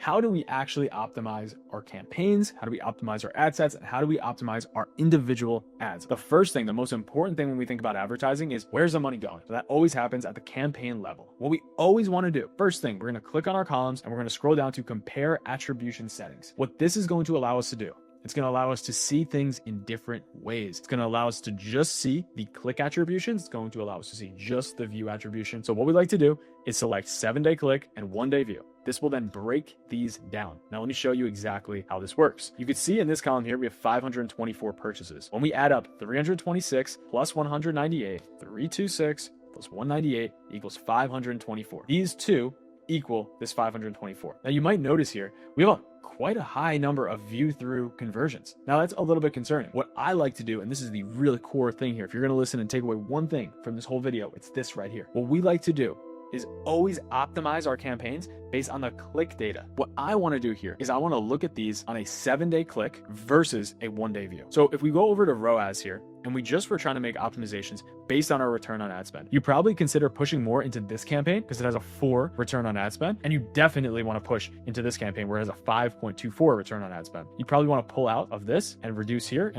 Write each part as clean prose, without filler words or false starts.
how do we actually optimize our campaigns? How do we optimize our ad sets? And how do we optimize our individual ads? The first thing, the most important thing when we think about advertising is where's the money going? So that always happens at the campaign level. What we always want to do, first thing, we're going to click on our columns and we're going to scroll down to compare attribution settings. What this is going to allow us to do, it's going to allow us to see things in different ways. It's going to allow us to just see the click attributions. It's going to allow us to see just the view attribution. So what we like to do is select 7-day click and 1-day view. This will then break these down. Now let me show you exactly how this works. You can see in this column here, we have 524 purchases. When we add up 326 plus 198, 326 plus 198 equals 524. These two equal this 524. Now you might notice here, we have quite a high number of view through conversions. Now that's a little bit concerning. What I like to do, and this is the really core thing here, if you're gonna listen and take away one thing from this whole video, it's this right here. What we like to do is always optimize our campaigns based on the click data. What I want to do here is I want to look at these on a 7-day click versus a 1-day view. So if we go over to ROAS here, and we just were trying to make optimizations based on our return on ad spend, you probably consider pushing more into this campaign because it has a 4 return on ad spend, and you definitely want to push into this campaign where it has a 5.24 return on ad spend. You probably want to pull out of this and reduce here,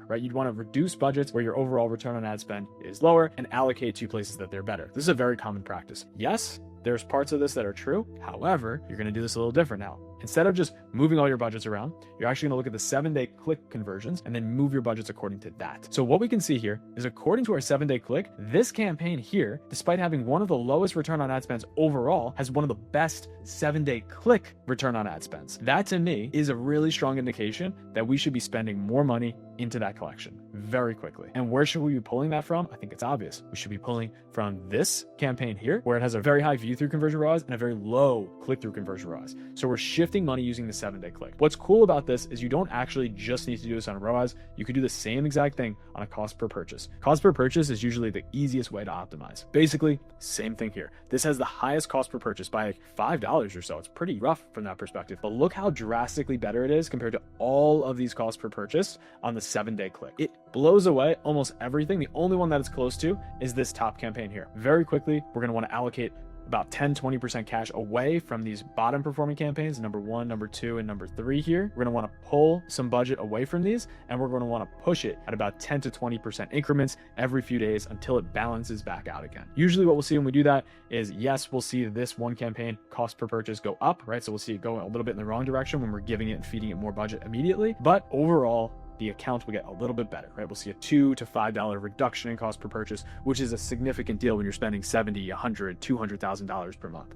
right? You'd want to reduce budgets where your overall return on ad spend is lower and allocate to places that they're better. This is a very common practice. Yes, there's parts of this that are true. However, you're going to do this a little different now. Instead of just moving all your budgets around, you're actually going to look at the 7-day click conversions and then move your budgets according to that. So what we can see here is according to our 7-day click, this campaign here, despite having one of the lowest return on ad spends overall, has one of the best 7-day click return on ad spends. That to me is a really strong indication that we should be spending more money into that collection very quickly. And where should we be pulling that from? I think it's obvious. We should be pulling from this campaign here, where it has a very high view through conversion ROAS and a very low click through conversion ROAS. So we're shifting money using the 7-day click. What's cool about this is you don't actually just need to do this on ROAS. You could do the same exact thing on a cost per purchase. Cost per purchase is usually the easiest way to optimize. Basically, same thing here. This has the highest cost per purchase by like $5 or so. It's pretty rough from that perspective, but look how drastically better it is compared to all of these costs per purchase on the 7-day click. It blows away almost everything. The only one that it's close to is this top campaign here. Very quickly, we're going to want to allocate about 10-20% cash away from these bottom performing campaigns, number 1, number 2, and number 3 here. We're going to want to pull some budget away from these, and we're going to want to push it at about 10 to 20% increments every few days until it balances back out again. Usually what we'll see when we do that is, yes, we'll see this one campaign cost per purchase go up, right? So we'll see it go a little bit in the wrong direction when we're giving it and feeding it more budget immediately. But overall, the account will get a little bit better, right? We'll see a $2 to $5 reduction in cost per purchase, which is a significant deal when you're spending $70, $100, $200,000 per month.